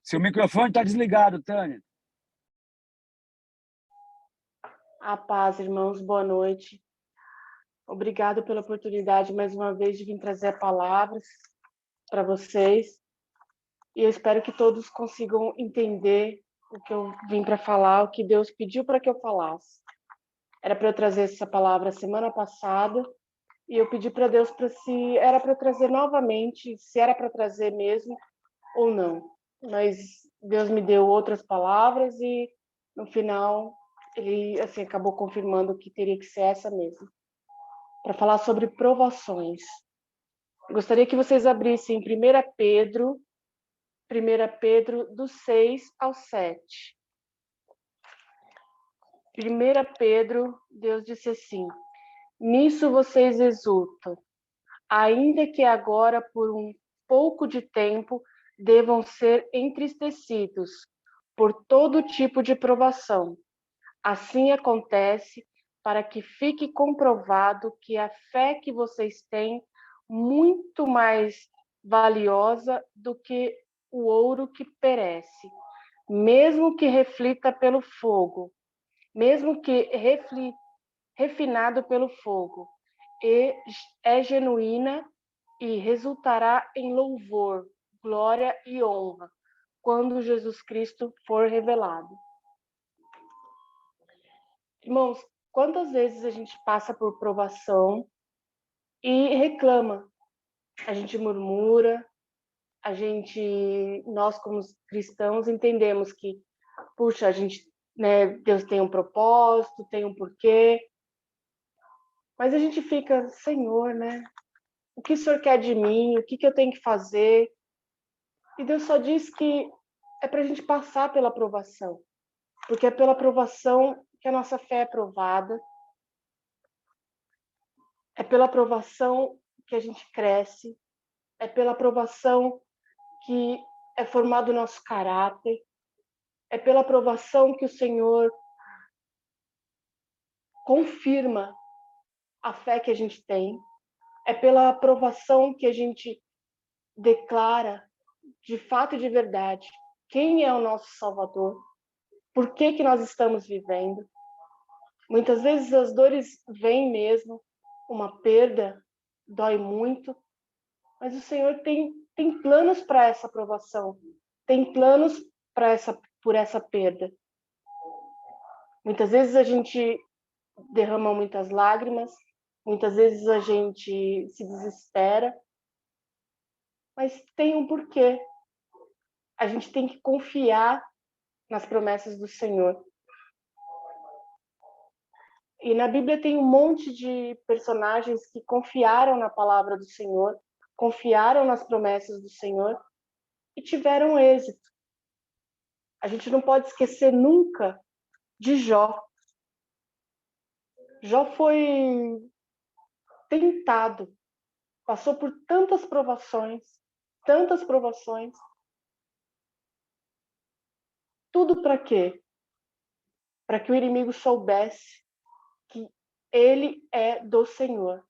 Seu microfone está desligado, Tânia. A paz, irmãos, boa noite. Obrigado pela oportunidade, mais uma vez, de vir trazer palavras para vocês. E eu espero que todos consigam entender o que eu vim para falar, o que Deus pediu para que eu falasse. Era para eu trazer essa palavra semana passada, e eu pedi para Deus se era para trazer novamente, se era para trazer mesmo ou não. Mas Deus me deu outras palavras e, no final, ele assim acabou confirmando que teria que ser essa mesmo, para falar sobre provações. Eu gostaria que vocês abrissem 1 Pedro do 6 ao 7. 1 Pedro, Deus disse assim: nisso vocês exultam, ainda que agora por um pouco de tempo devam ser entristecidos por todo tipo de provação. Assim acontece para que fique comprovado que a fé que vocês têm muito mais valiosa do que o ouro que perece, mesmo que reflita pelo fogo, mesmo que refinado pelo fogo, e é genuína e resultará em louvor, glória e honra, quando Jesus Cristo for revelado. Irmãos, quantas vezes a gente passa por provação e reclama? A gente murmura, nós como cristãos entendemos que, puxa, a gente, né, Deus tem um propósito, tem um porquê, mas a gente fica, Senhor, né? O que o Senhor quer de mim? O que eu tenho que fazer? E Deus só diz que é para a gente passar pela provação, porque é pela provação que a nossa fé é provada, é pela provação que a gente cresce, é pela provação que é formado o nosso caráter, é pela provação que o Senhor confirma a fé que a gente tem, é pela provação que a gente declara de fato e de verdade quem é o nosso Salvador, por que nós estamos vivendo. Muitas vezes as dores vêm mesmo, uma perda dói muito, mas o Senhor tem planos para essa provação, tem planos por essa perda. Muitas vezes a gente derrama muitas lágrimas, muitas vezes a gente se desespera, mas tem um porquê. A gente tem que confiar nas promessas do Senhor. E na Bíblia tem um monte de personagens que confiaram na palavra do Senhor, confiaram nas promessas do Senhor e tiveram êxito. A gente não pode esquecer nunca de Jó. Jó foi tentado, passou por tantas provações, tudo para quê? Para que o inimigo soubesse que ele é do Senhor.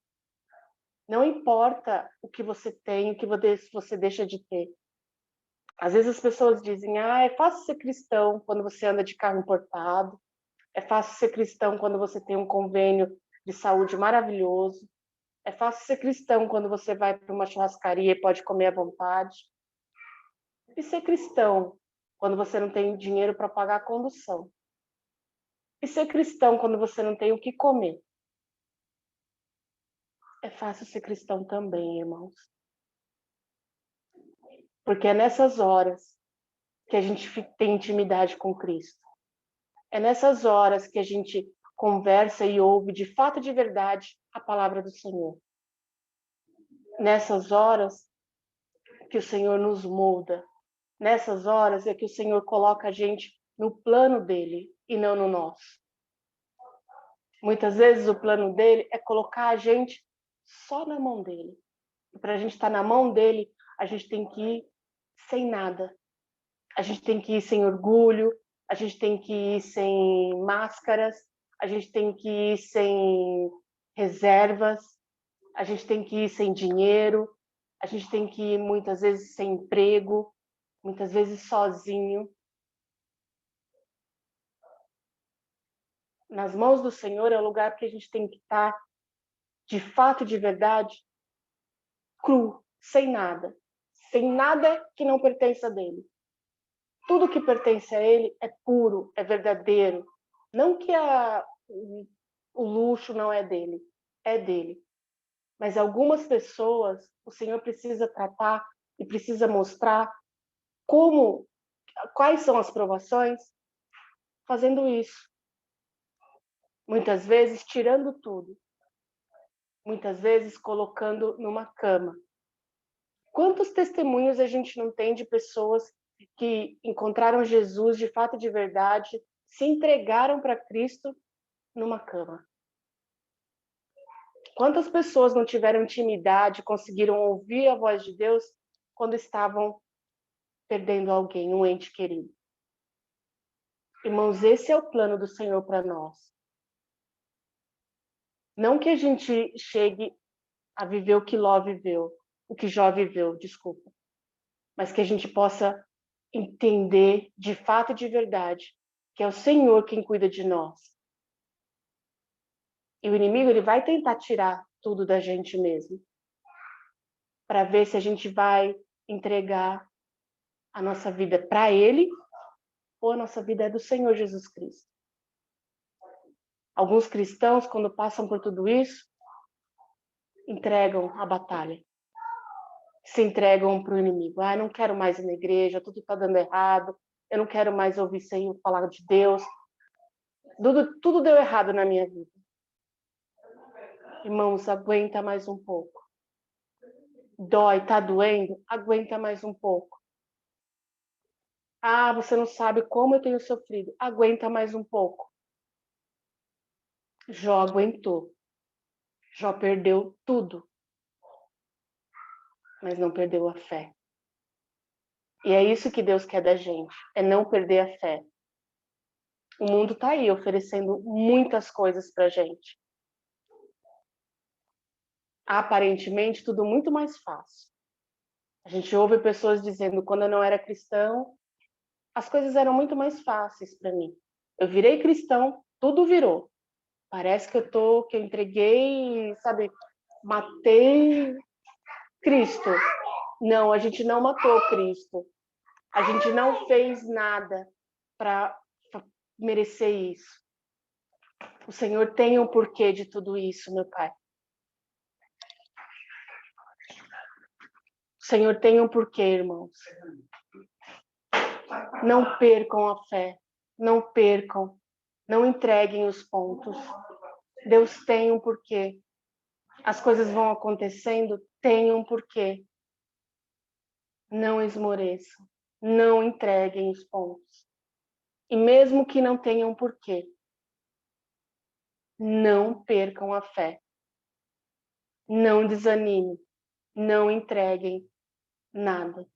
Não importa o que você tem, o que você deixa de ter. Às vezes as pessoas dizem, é fácil ser cristão quando você anda de carro importado, é fácil ser cristão quando você tem um convênio de saúde maravilhoso, é fácil ser cristão quando você vai para uma churrascaria e pode comer à vontade. E ser cristão quando você não tem dinheiro para pagar a condução. E ser cristão quando você não tem o que comer. É fácil ser cristão também, irmãos. Porque é nessas horas que a gente tem intimidade com Cristo. É nessas horas que a gente conversa e ouve de fato e de verdade a palavra do Senhor. Nessas horas que o Senhor nos molda. Nessas horas é que o Senhor coloca a gente no plano dele e não no nosso. Muitas vezes o plano dele é colocar a gente só na mão dele. E para a gente estar na mão dele, a gente tem que ir sem nada. A gente tem que ir sem orgulho, a gente tem que ir sem máscaras, a gente tem que ir sem reservas, a gente tem que ir sem dinheiro, a gente tem que ir muitas vezes sem emprego, muitas vezes sozinho. Nas mãos do Senhor é o lugar que a gente tem que estar, de fato, de verdade, cru, sem nada que não pertença dele. Tudo que pertence a ele é puro, é verdadeiro. Não que o luxo não é dele, é dele. Mas algumas pessoas, o Senhor precisa tratar e precisa mostrar quais são as provações, fazendo isso. Muitas vezes tirando tudo. Muitas vezes colocando numa cama. Quantos testemunhos a gente não tem de pessoas que encontraram Jesus de fato e de verdade, se entregaram para Cristo numa cama? Quantas pessoas não tiveram intimidade, conseguiram ouvir a voz de Deus quando estavam perdendo alguém, um ente querido? Irmãos, esse é o plano do Senhor para nós. Não que a gente chegue a viver o que Ló viveu, o que Jó viveu, desculpa, mas que a gente possa entender de fato e de verdade que é o Senhor quem cuida de nós. E o inimigo, ele vai tentar tirar tudo da gente mesmo, para ver se a gente vai entregar a nossa vida para ele ou a nossa vida é do Senhor Jesus Cristo. Alguns cristãos, quando passam por tudo isso, entregam a batalha. Se entregam para o inimigo. Ah, não quero mais ir na igreja, tudo está dando errado, eu não quero mais ouvir Senhor falar de Deus. Tudo deu errado na minha vida. Irmãos, aguenta mais um pouco. Dói, tá doendo? Aguenta mais um pouco. Ah, você não sabe como eu tenho sofrido. Aguenta mais um pouco. Jó aguentou. Jó perdeu tudo, mas não perdeu a fé. E é isso que Deus quer da gente, é não perder a fé. O mundo tá aí oferecendo muitas coisas pra gente. Aparentemente, tudo muito mais fácil. A gente ouve pessoas dizendo, quando eu não era cristão, as coisas eram muito mais fáceis para mim. Eu virei cristão, tudo virou. Parece que eu entreguei, sabe, matei Cristo. Não, a gente não matou Cristo. A gente não fez nada para merecer isso. O Senhor tem um porquê de tudo isso, meu Pai. O Senhor tem um porquê, irmãos. Não percam a fé. Não percam. Não entreguem os pontos. Deus tem um porquê. As coisas vão acontecendo, tem um porquê. Não esmoreçam. Não entreguem os pontos. E mesmo que não tenham porquê, não percam a fé. Não desanimem. Não entreguem nada.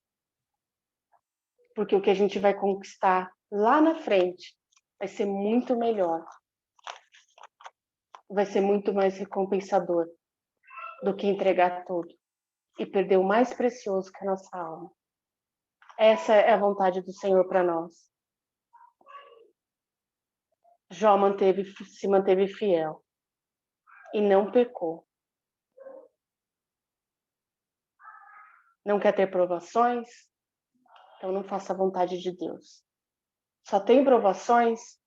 Porque o que a gente vai conquistar lá na frente vai ser muito melhor. Vai ser muito mais recompensador do que entregar tudo e perder o mais precioso que é a nossa alma. Essa é a vontade do Senhor para nós. Jó se manteve fiel e não pecou. Não quer ter provações? Então não faça a vontade de Deus. Só tem provações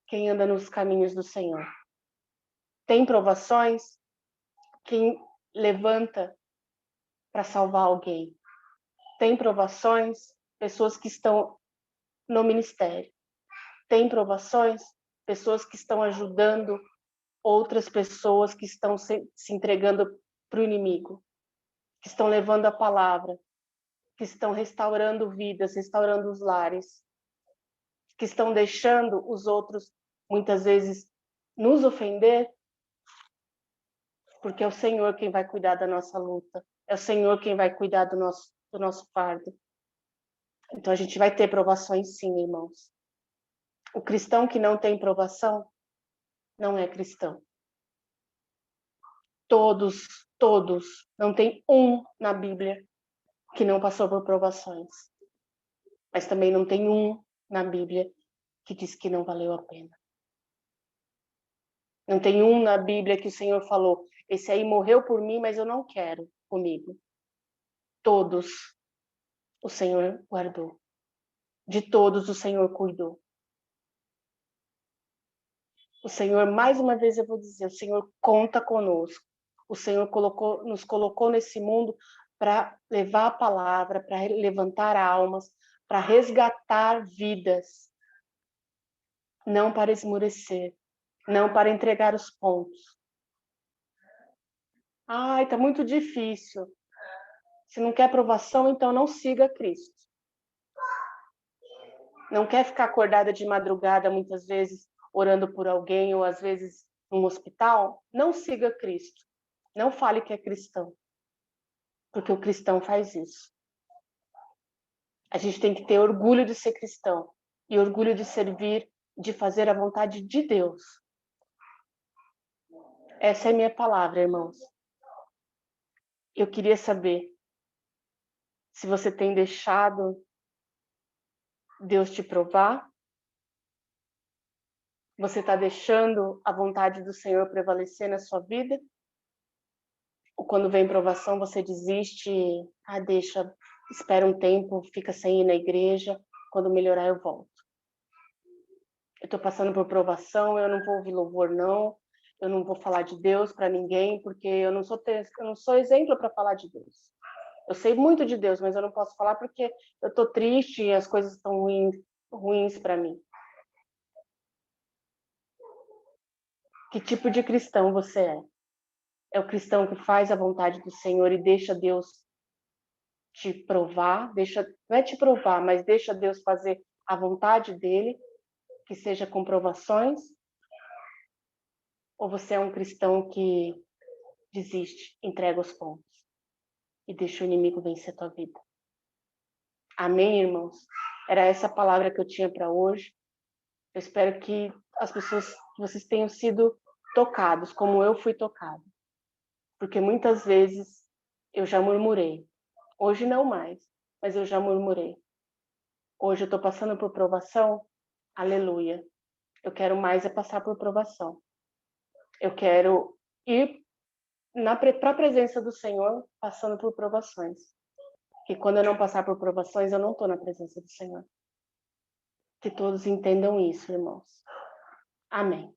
quem anda nos caminhos do Senhor. Tem provações quem levanta para salvar alguém. Tem provações pessoas que estão no ministério. Tem provações pessoas que estão ajudando outras pessoas que estão se entregando para o inimigo, que estão levando a palavra, que estão restaurando vidas, restaurando os lares, que estão deixando os outros, muitas vezes, nos ofender, porque é o Senhor quem vai cuidar da nossa luta, é o Senhor quem vai cuidar do nosso fardo. Então a gente vai ter provações sim, irmãos. O cristão que não tem provação não é cristão. Todos, não tem um na Bíblia que não passou por provações. Mas também não tem um na Bíblia que diz que não valeu a pena. Não tem um na Bíblia que o Senhor falou, esse aí morreu por mim, mas eu não quero comigo. Todos o Senhor guardou. De todos o Senhor cuidou. O Senhor, mais uma vez eu vou dizer, o Senhor conta conosco. O Senhor nos colocou nesse mundo para levar a palavra, para levantar almas, para resgatar vidas. Não para esmurecer, não para entregar os pontos. Ai, tá muito difícil. Se não quer aprovação, então não siga Cristo. Não quer ficar acordada de madrugada, muitas vezes, orando por alguém, ou às vezes num hospital? Não siga Cristo. Não fale que é cristão. Porque o cristão faz isso. A gente tem que ter orgulho de ser cristão. E orgulho de servir, de fazer a vontade de Deus. Essa é a minha palavra, irmãos. Eu queria saber se você tem deixado Deus te provar. Você está deixando a vontade do Senhor prevalecer na sua vida? Ou quando vem provação você desiste, deixa, espera um tempo, fica sem ir na igreja, quando melhorar eu volto. Eu estou passando por provação, eu não vou ouvir louvor não, eu não vou falar de Deus para ninguém, porque eu não sou exemplo para falar de Deus. Eu sei muito de Deus, mas eu não posso falar porque eu estou triste e as coisas estão ruins para mim. Que tipo de cristão você é? É o cristão que faz a vontade do Senhor e deixa Deus te provar, não é te provar, mas deixa Deus fazer a vontade dele, que seja com provações? Ou você é um cristão que desiste, entrega os pontos e deixa o inimigo vencer a tua vida? Amém, irmãos? Era essa palavra que eu tinha para hoje. Eu espero que vocês tenham sido tocados, como eu fui tocado. Porque muitas vezes eu já murmurei. Hoje não mais, mas eu já murmurei. Hoje eu estou passando por provação, aleluia. Eu quero mais é passar por provação. Eu quero ir para a presença do Senhor passando por provações. Que quando eu não passar por provações, eu não estou na presença do Senhor. Que todos entendam isso, irmãos. Amém.